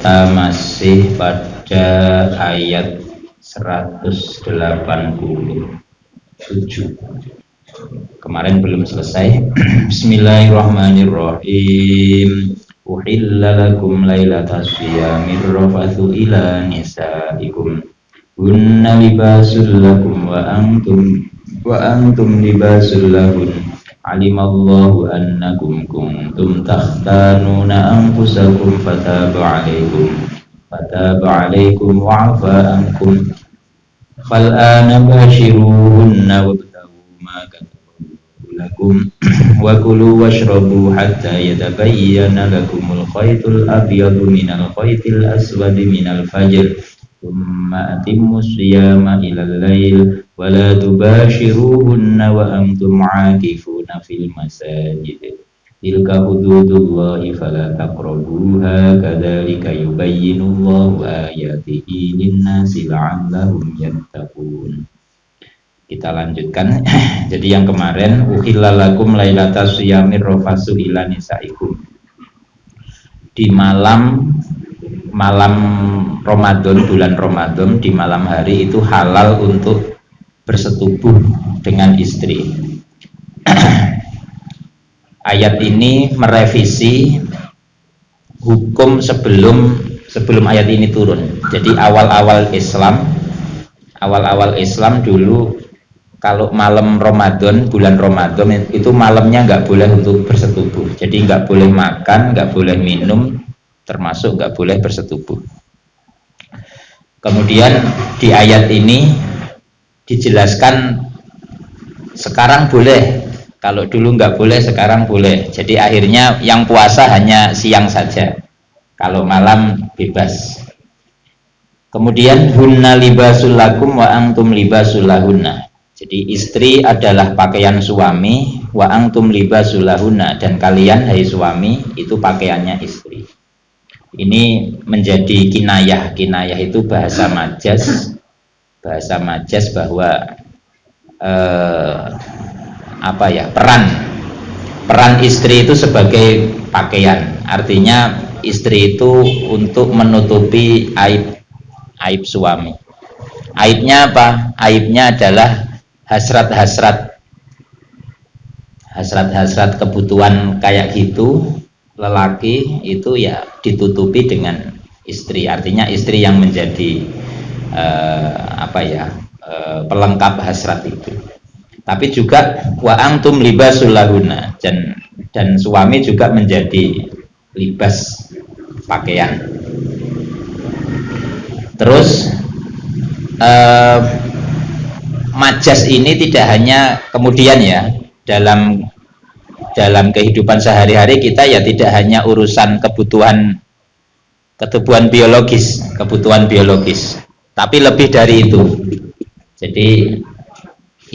Kita masih pada ayat 187. Kemarin belum selesai. Bismillahirrahmanirrahim. Uhilla lakum lailatas syiyamir rafathu ila nisaikum hunna libasul lakum wa antum libasul lahun. Alimallahu annakum kuntum takhtanuna anfusakum fataba alaikum wa'afa ankum fal'ana bashiruhunna wabtaghu ma kataballahu lakum wa kulu washrabu hatta yatabayyana lakumul khaytul abyadu minal khaytil aswadi minal fajr thumma atimmus siyama ilal lail wa la tubashiruhunna wa antum aakifuna fil masajid tilka hududullahi fala taqrabuha kadzalika yubayyinullahu ayatihi linnasi la'allahum yattaqun. Kita lanjutkan. Jadi yang kemarin uhilla lakum lailatas syiyamir rafatsu ila nisaikum. Di malam Ramadan, bulan Ramadan, di malam hari itu halal untuk bersetubuh dengan istri. Ayat ini merevisi hukum sebelum ayat ini turun. Jadi awal-awal Islam dulu kalau malam Ramadan, bulan Ramadan itu malamnya nggak boleh untuk bersetubuh. Jadi nggak boleh makan, nggak boleh minum, termasuk nggak boleh bersetubuh. Kemudian di ayat ini dijelaskan sekarang boleh, kalau dulu nggak boleh sekarang boleh. Jadi akhirnya yang puasa hanya siang saja, kalau malam bebas. Kemudian hunna libasul lakum wa antum libasul lahunna. Jadi istri adalah pakaian suami, wa antum libasul lahunna, dan kalian hai suami itu pakaiannya istri. Ini menjadi kinayah itu bahasa majas bahwa peran istri itu sebagai pakaian. Artinya istri itu untuk menutupi aib suami. Aibnya apa? Aibnya adalah hasrat kebutuhan kayak gitu. Lelaki itu ya ditutupi dengan istri. Artinya istri yang menjadi pelengkap hasrat itu. Tapi juga wa antum libasul lahunna, dan suami juga menjadi libas pakaian. Terus majas ini tidak hanya kemudian ya dalam kehidupan sehari-hari kita ya tidak hanya urusan kebutuhan biologis, tapi lebih dari itu. Jadi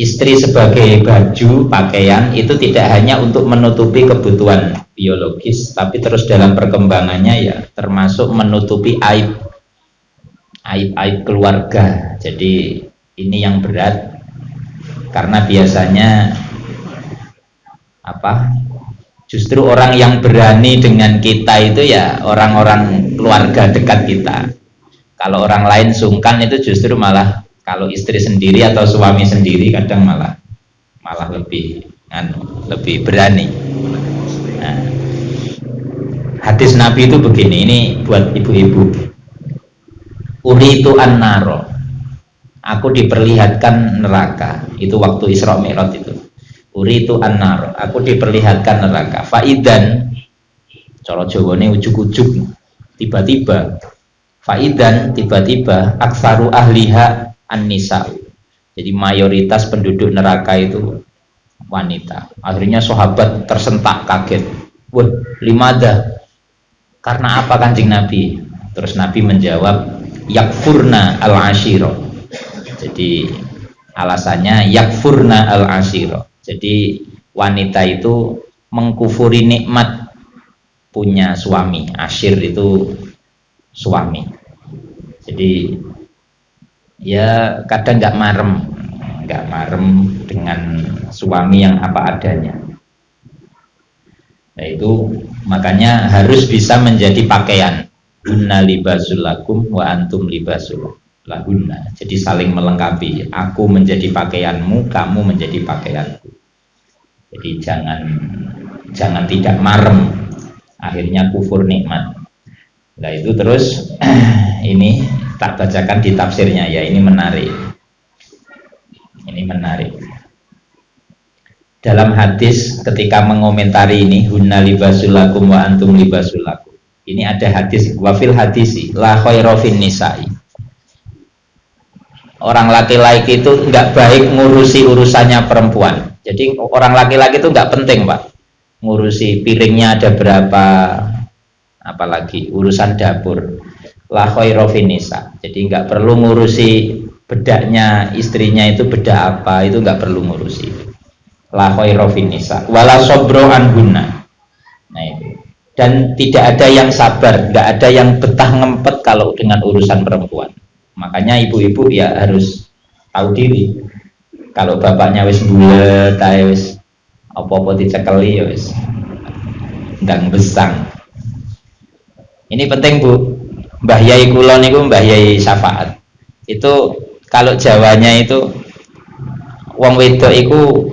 istri sebagai baju, pakaian itu tidak hanya untuk menutupi kebutuhan biologis, tapi terus dalam perkembangannya ya termasuk menutupi aib keluarga. Jadi ini yang berat, karena biasanya justru orang yang berani dengan kita itu ya orang-orang keluarga dekat kita. Kalau orang lain sungkan itu justru malah, kalau istri sendiri atau suami sendiri kadang malah lebih berani. Nah, hadis Nabi itu begini, ini buat ibu-ibu. Uritu an-naro, aku diperlihatkan neraka. Itu waktu Isra Mi'raj itu. Uritu an-nar, aku diperlihatkan neraka. Faidan, cara Jawane ujug-ujug, tiba-tiba aksaru ahliha an-nisa. Jadi mayoritas penduduk neraka itu wanita. Akhirnya sahabat tersentak kaget. Wah, limada? Karena apa Kanjeng Nabi? Terus Nabi menjawab, yakfurna al-ashiro. Jadi alasannya yakfurna al-ashiro. Jadi wanita itu mengkufuri nikmat punya suami. Ashir itu suami. Jadi ya kadang nggak marem dengan suami yang apa adanya. Nah itu makanya harus bisa menjadi pakaian. hunna libasul lakum wa antum libasul lahunna. Jadi saling melengkapi. Aku menjadi pakaianmu, kamu menjadi pakaianku. Jadi jangan tidak marem. Akhirnya kufur nikmat. Nah itu terus ini tak bacakan di tafsirnya ya, ini menarik. Ini menarik. Dalam hadis ketika mengomentari ini hunna libasul lakum wa antum libasul lakum. Ini ada hadis wafil hadisi la khairu fin nisa'i. Orang laki-laki itu enggak baik ngurusi urusannya perempuan. Jadi orang laki-laki itu enggak penting, Pak. Ngurusi piringnya ada berapa, apalagi urusan dapur. La khairu fin nisa'. Jadi enggak perlu ngurusi bedaknya istrinya itu bedak apa, itu enggak perlu ngurusi. La khairu fin nisa wala sabru anhunna. Nah itu. Dan tidak ada yang sabar, enggak ada yang betah ngempet kalau dengan urusan perempuan. Makanya ibu-ibu ya harus tahu diri. Kalau bapaknya wis bulet, wis apa-apa dicekeli ya wis ndang besang. Ini penting, Bu. Mbah Yai kula niku Mbah Yai Syafaat. Itu kalau Jawanya itu wong wedok iku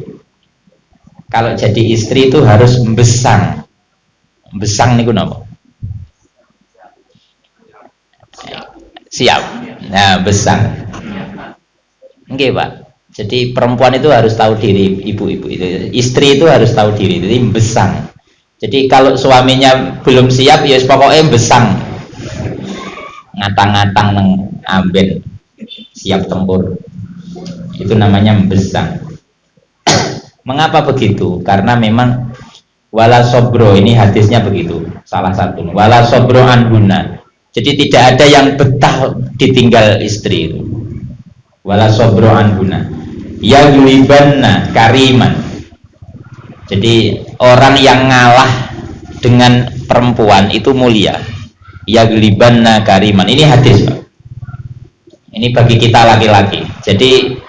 kalau jadi istri itu harus besang. Besang niku napa? Siap. Nah, besang. Nggih, Pak. Jadi perempuan itu harus tahu diri, ibu-ibu itu. Istri itu harus tahu diri. Jadi besang. Jadi kalau suaminya belum siap ya pokoknya besang. Ngatang-ngatang nang amben siap tempur. Itu namanya besang. Mengapa begitu? Karena memang wala sobro, ini hadisnya begitu, salah satu. Wala sobro anhuna. Jadi tidak ada yang betah ditinggal istri itu. Wala sobro anhuna. Ya yulibanna kariman. Jadi orang yang ngalah dengan perempuan itu mulia. Ya yulibanna kariman. Ini hadis, Pak. Ini bagi kita laki-laki. Jadi